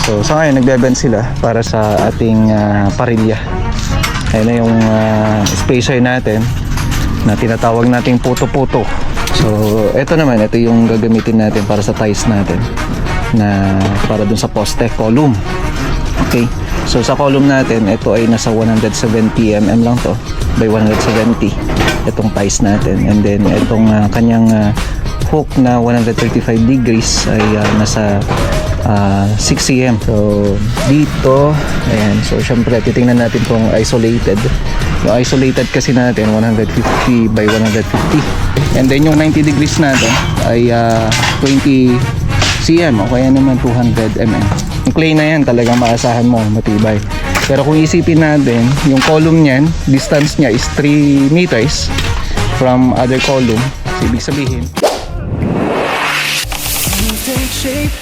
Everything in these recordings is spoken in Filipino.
So sa ngayon nagbebend sila para sa ating parilya. Ayun na yung spacer natin na tinatawag nating puto-puto. So ito naman, ito yung gagamitin natin para sa ties natin na para dun sa poste column. Okay, so sa column natin, ito ay nasa 170 mm lang to by 170 itong ties natin, and then itong kanyang hook na 135 degrees ay nasa 6 cm. So dito, ayan, so syempre titingnan natin kung isolated. Yung isolated kasi natin 150 by 150, and then yung 90 degrees natin ay 20 cm o kaya naman 200 mm. Yung clay na yan talagang maasahan mo, matibay. Pero kung isipin natin, yung column niyan, distance niya is 3 meters from other column. So ibig sabihin, take shape,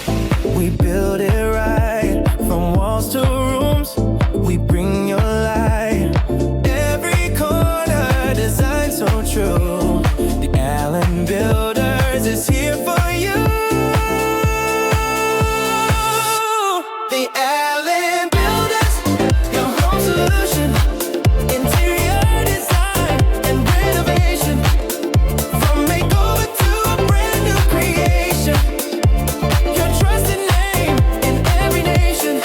we build it right. From walls to rooms, we bring your light. Every corner designed so true. The Allen Builders is here for you. The Allen Builders, your home solution. Interior design and renovation. From makeover to a brand new creation. Your trusted name in every nation.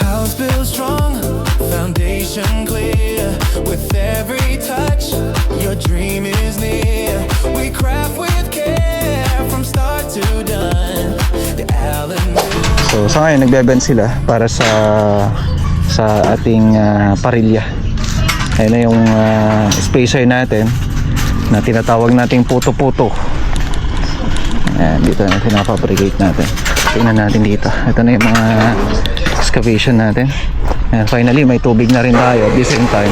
House built strong, foundation clear. With every touch, your dream is near. We craft with care from start to done. The Allen Builders. so sa ngayon nagbebend sila para sa ating parilya. Ayun na yung spacer natin na tinatawag nating puto-puto. Ayan, dito na pinapabricate natin. Tingnan natin dito. Ito na yung mga excavation natin. Ayan, finally may tubig na rin tayo at the same time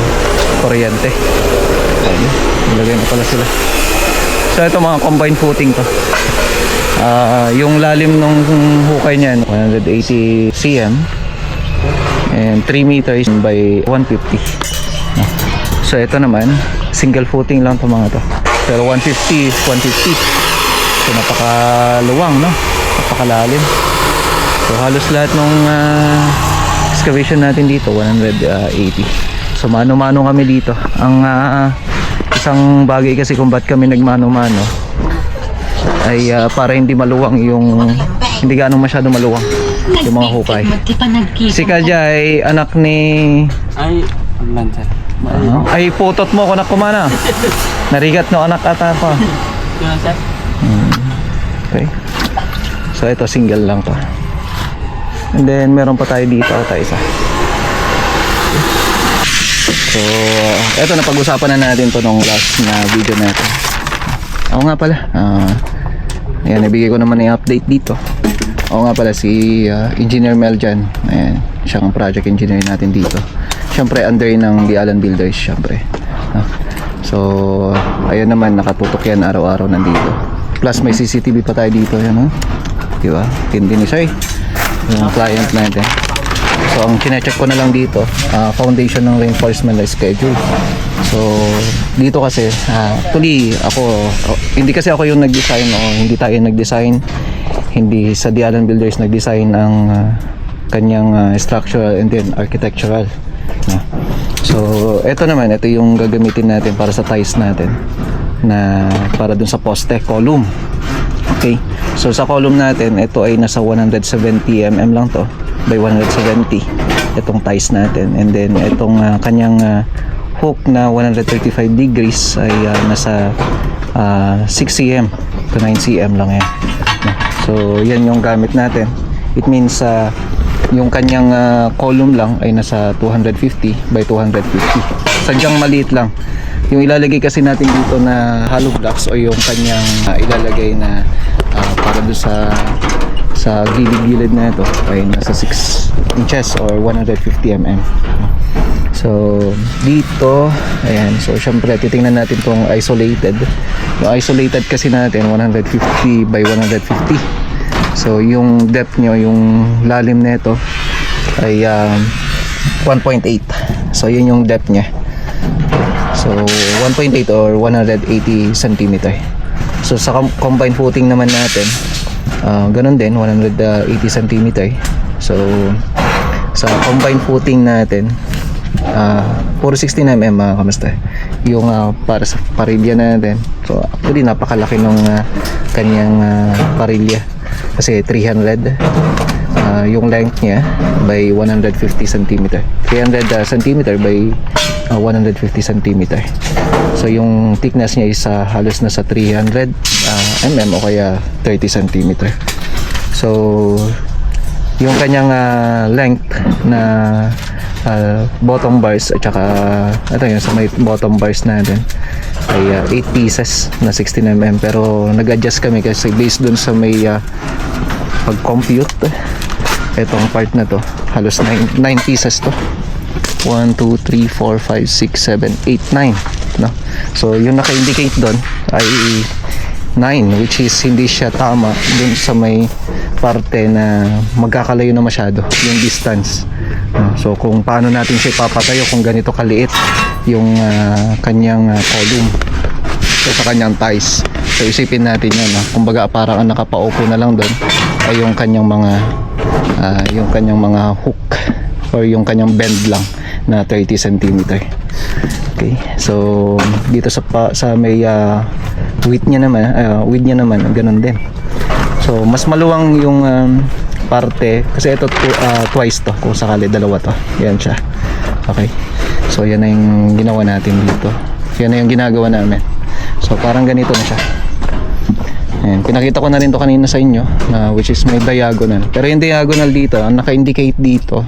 kuryente. Ayan, nilagay na pala sila. So ito mga combined footing to. Yung lalim ng hukay niyan 180 cm and 3 meters by 150. So ito naman single footing lang to mga to, pero 150 is 150. So napakaluwang, no? Napakalalim. So halos lahat ng excavation natin dito 180. So mano-mano kami dito. Ang isang bagay kasi kung ba't kami nagmano-mano ay para hindi maluwang yung, hindi gaano masyado maluwang yung mga hukay. Si Kadya ay anak ni ay putot mo kunak kumana. Narigat no anak ata pa. Okay. So ito single lang to. And then meron pa tayo dito tayo isa. So eto na pag-usapan na natin to nung last na video natin. Ako nga pala. Ayan, nabigay ko naman yung update dito. Ako nga pala si Engineer Mel dyan. Ayan, siya ang project engineer natin dito. Siyempre under ng The Allen Builders siyempre. So ayun naman, nakatutok yan araw-araw nandito. Plus may CCTV pa tayo dito, yan, diba? Tindi ni Sir yung client natin. So ang chinecheck ko na lang dito, foundation ng reinforcement na schedule. So dito kasi actually ako, hindi kasi ako yung nag-design, o hindi tayo nag-design, hindi sa The Allen Builders nag-design ang kanyang structural and then architectural. So ito naman, ito yung gagamitin natin para sa ties natin na para dun sa poste column. Okay, so sa column natin, ito ay nasa 170 mm lang to by 170 itong ties natin, and then itong kanyang hook na 135 degrees ay nasa 6 cm to 9 cm lang yan. So yan yung gamit natin. It means yung kanyang column lang ay nasa 250 by 250. Sadyang maliit lang. Yung ilalagay kasi natin dito na hollow blocks o yung kanyang ilalagay na para doon sa gilid-gilid na ito ay nasa 6 inches or 150 mm. So dito, ayan, so syempre titingnan natin tong isolated. Yung isolated kasi natin 150 by 150. So yung depth nyo, yung lalim nito ay 1.8. So yun yung depth nya. So 1.8 or 180 cm. So sa combined footing naman natin, ganun din, 180 cm. So sa combined footing natin, puro 16mm mga kamusta. Yung para sa parilya natin, so actually napakalaki ng kanyang parilya kasi 300 yung length niya by 150 cm, 300 cm by 150 cm. So yung thickness niya is halos na sa 300 mm o kaya 30 cm. So yung kanyang length na bottom bars at saka ito yun sa may bottom bars natin ay 8 pieces na 16mm, pero nag-adjust kami kasi based dun sa may pag-compute etong part na to, halos 9 pieces to. 1, 2, 3, 4, 5, 6, 7, 8, 9 no? So yung naka-indicate dun ay 9, which is hindi siya tama dun sa may parte na magkakalayo na masyado yung distance. So kung paano natin siya ipapatayo kung ganito kaliit yung kanyang column sa kanyang ties. So isipin natin yan, kumbaga parang ang nakapaupo na lang doon ay yung kanyang mga hook or yung kanyang bend lang na 30 cm. Okay, so dito sa may width niya naman ganun din. So mas maluwang yung parte kasi ito twice to, kung sakali dalawa to, yan siya. Okay, so yan na yung ginawa natin dito, yan na yung ginagawa namin. So parang ganito na siya. Ayan, pinakita ko na rin to kanina sa inyo which is may diagonal, pero yung diagonal dito ang naka-indicate dito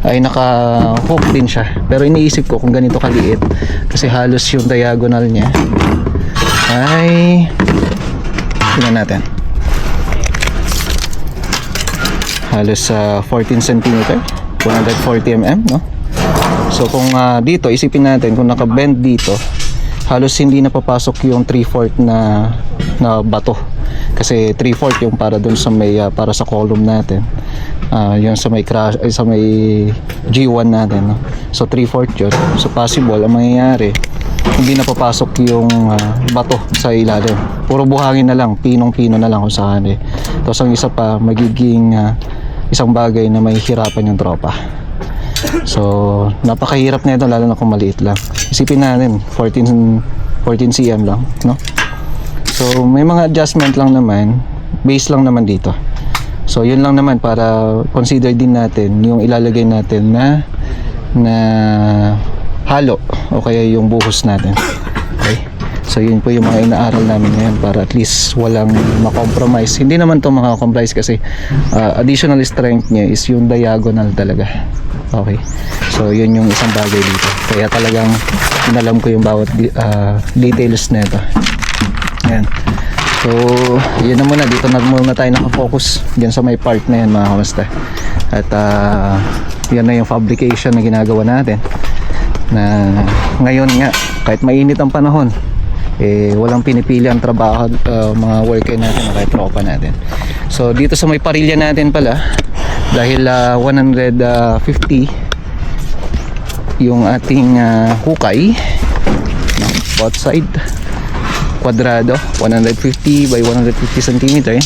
ay naka-hook din siya, pero iniisip ko kung ganito kaliit kasi halos yung diagonal niya ay tingnan natin, halos 14 cm, 140 mm, no? So kung dito isipin natin kung naka-bend dito, halos hindi na papasok yung 3/4 na bato kasi 3/4 yung para dun sa may para sa column natin, yung sa may crash sa may G1 natin, no? So 3/4 yun. So possible ang mangyayari hindi na papasok yung bato sa ilalim, puro buhangin na lang, pinong-pino na lang kung saan eh. Tapos ang isa pa, magiging isang bagay na may hirapan yung tropa. So napakahirap na ito, lalo na kung maliit lang. Isipin natin 14 cm lang, no? So may mga adjustment lang naman, base lang naman dito. So yun lang naman para consider din natin yung ilalagay natin na halo o kaya yung buhos natin. Okay, so yun po yung mga inaaral namin ngayon para at least walang makompromise. Hindi naman to makakompromise kasi additional strength niya is yung diagonal talaga. Okay, so yun yung isang bagay dito, kaya talagang inalam ko yung bawat details na ito. Yan. So yun na muna, dito na muna tayo nakafocus dyan sa may part na yan mga kamusta. At yan na yung fabrication na ginagawa natin, na ngayon nga kahit mainit ang panahon walang pinipili ang trabaho, mga worker natin, kahit tropa natin. So dito sa may parilya natin pala, dahil 150 yung ating hukay, both side kwadrado, 150 by 150 cm.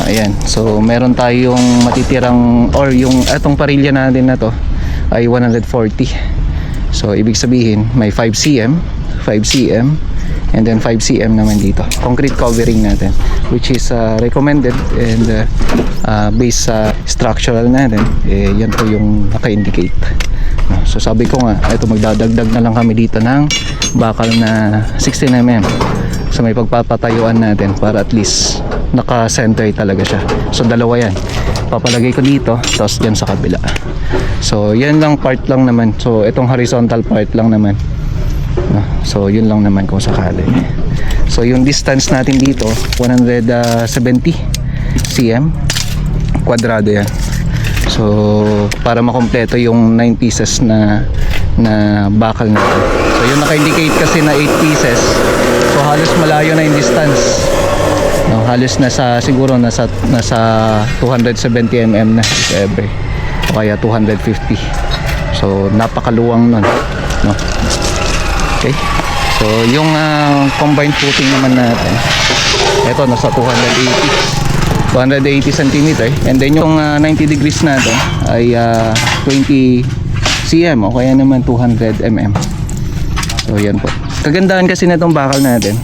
Ayan, so meron tayong matitirang, or yung atong parilya natin na to ay 140. So ibig sabihin may 5 cm, and then 5 cm naman dito concrete covering natin, which is recommended and based sa structural natin, yan po yung naka-indicate. So sabi ko nga, ito magdadagdag na lang kami dito ng bakal na 16mm sa may pagpapatayuan natin para at least naka-center talaga siya. So dalawa yan, papalagay ko dito, tapos dyan sa kabila. So yan lang part lang naman, so itong horizontal part lang naman. So yun lang naman kung sakali. So yung distance natin dito 170 cm kwadrado yan. So para makompleto yung 9 pieces na bakal natin. So yung naka-indicate kasi na 8 pieces, so halos malayo na yung distance No, halos siguro nasa 270 mm na if ever. O kaya 250. So napakaluwang nun, no? Okay. So yung combined footing naman natin, ito nasa 280 cm, and then yung 90 degrees natin ay 20 cm o kaya naman 200 mm. So yan po. Kagandahan kasi na itong bakal natin,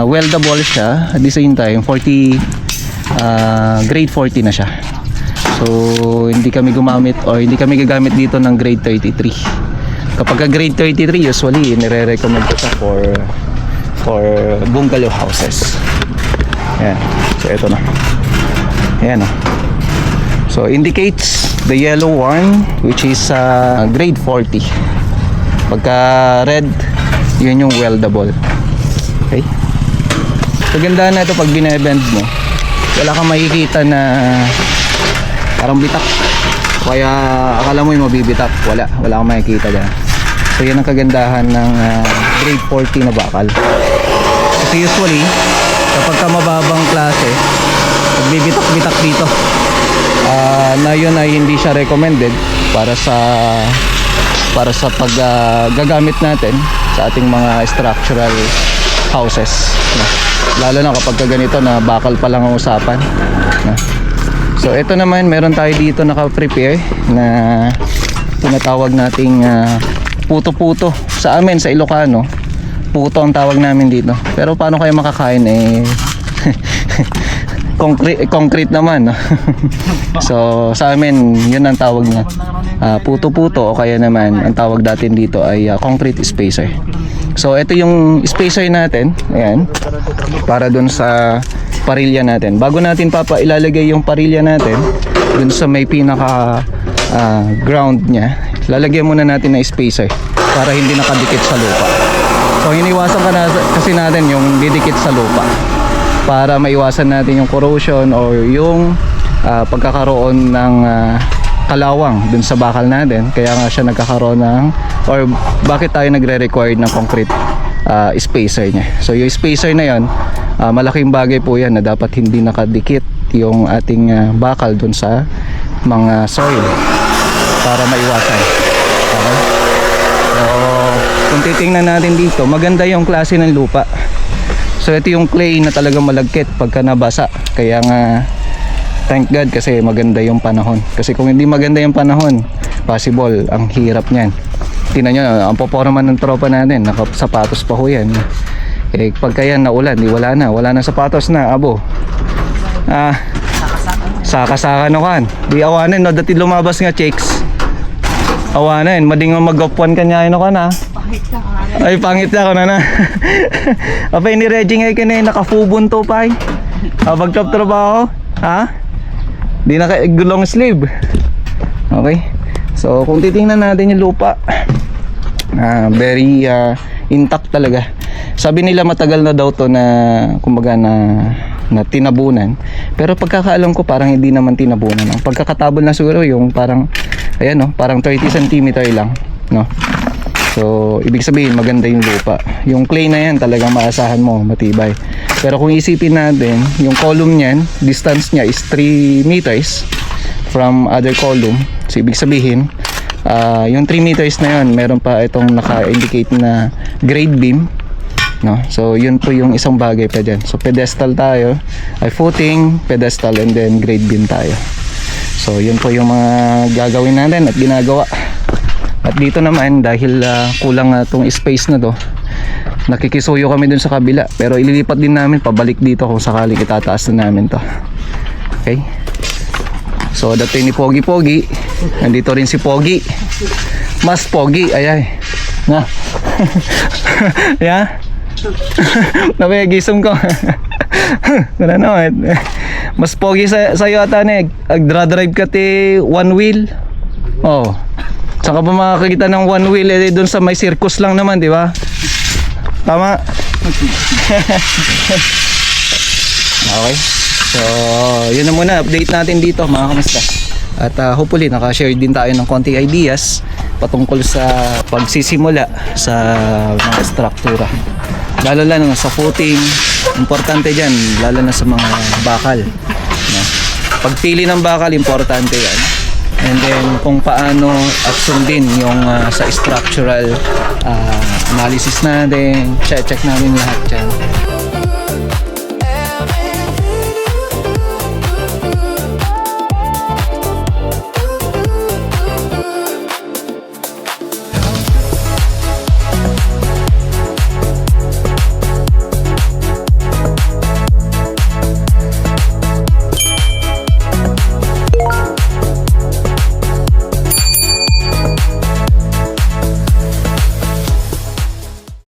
weldable siya, at the same time grade 40 na siya. So hindi kami gagamit dito ng grade 33. Kapag grade 33, usually nire-recommend ko siya for bungalow houses. Ayan. So ito na. Ayan, oh. So indicates the yellow one, which is grade 40. Pagka red, yun yung weldable. Okay. Kagandaan na ito pag binebend mo, wala kang makikita na parang bitak, kaya akala mo yung mabibitak. Wala kang makikita dyan. So yan ang kagandahan ng grade 40 na bakal. Kasi usually kapag ka mababang klase, magbibitak-bitak dito, na yun ay hindi siya recommended para sa pag gagamit natin sa ating mga structural houses, no? Lalo na kapag ganito na bakal pa lang ang usapan, no? So ito naman, meron tayo dito naka-prepare na tinatawag nating puto-puto. Sa amin sa Ilocano, puto ang tawag namin dito. Pero paano kayo makakain concrete naman, no? So sa amin yun ang tawag niya, puto-puto, o kaya naman ang tawag natin dito ay concrete spacer. So ito yung spacer natin, ayan, para dun sa parilya natin. Bago natin ilalagay yung parilya natin dun sa may pinaka ground niya, lalagyan muna natin ng spacer para hindi nakadikit sa lupa. So iniwasan kasi natin yung didikit sa lupa, para maiwasan natin yung corrosion or yung pagkakaroon ng kalawang dun sa bakal natin. Kaya nga siya nagkakaroon ng, or bakit tayo nagre-require ng concrete spacer niya. So yung spacer na yon, malaking bagay po yan na dapat hindi nakadikit yung ating bakal dun sa mga soil para maiwasan. Okay? So kung titingnan natin dito, maganda yung klase ng lupa. So ito yung clay na talagang malagkit pagka nabasa. Kaya nga thank God kasi maganda yung panahon. Kasi kung hindi maganda yung panahon, possible ang hirap niyan. Tingnan nyo, ang poporma ng tropa natin, nakasapatos pa ho yan. Eh pagka yan naulan, wala na sapatos na, abo. Saka-saka no kan. Di awanin, no, dati lumabas nga chicks. Awanin, mading mag-up-one kanyahin no kan, ha. Ay, pangit na ako na. Apay ni Reggie ngay kanay nakafubon to pay. Pagkap trabaho, ha? Di na long sleeve. Okay. So kung titingnan natin yung lupa, very intact talaga. Sabi nila matagal na daw to na kumbaga na tinabunan. Pero pagkakaalam ko parang hindi naman tinabunan. Ang pagkakatabon na siguro yung parang ayan, no, parang 30 cm lang, no. So ibig sabihin maganda yung lupa. Yung clay na yan talagang maasahan mo matibay. Pero kung isipin natin, yung column niyan, distance niya is 3 meters from other column. So ibig sabihin, yung 3 meters na yun, meron pa itong naka-indicate na grade beam, no? So yun po yung isang bagay pa dyan. So pedestal tayo, ay footing, pedestal, and then grade beam tayo. So yun po yung mga gagawin natin at ginagawa. At dito naman, dahil kulang itong space na to, nakikisuyo kami dun sa kabila. Pero ililipat din namin pabalik dito kung sakaling itataas na namin to. Okay? So dati ni Pogi, nandito rin si Pogi. Mas Pogi, ayay. Na. Ya. Napagisum ko. Wala na. Mas Pogi sa'yo ata na agdra-drive ka ti one wheel. Oh. Saka pa makakita ng one wheel doon sa may circus lang naman, di ba? Tama? Okay. So, yun na muna. Update natin dito, mga kamusta. At hopefully, nakashare din tayo ng konting ideas patungkol sa pagsisimula sa mga struktura. Lalo na sa footing, importante dyan, lalo na sa mga bakal. No? Pagpili ng bakal, importante yan. And then kung paano at sundin yung sa structural analysis natin, check natin lahat yan.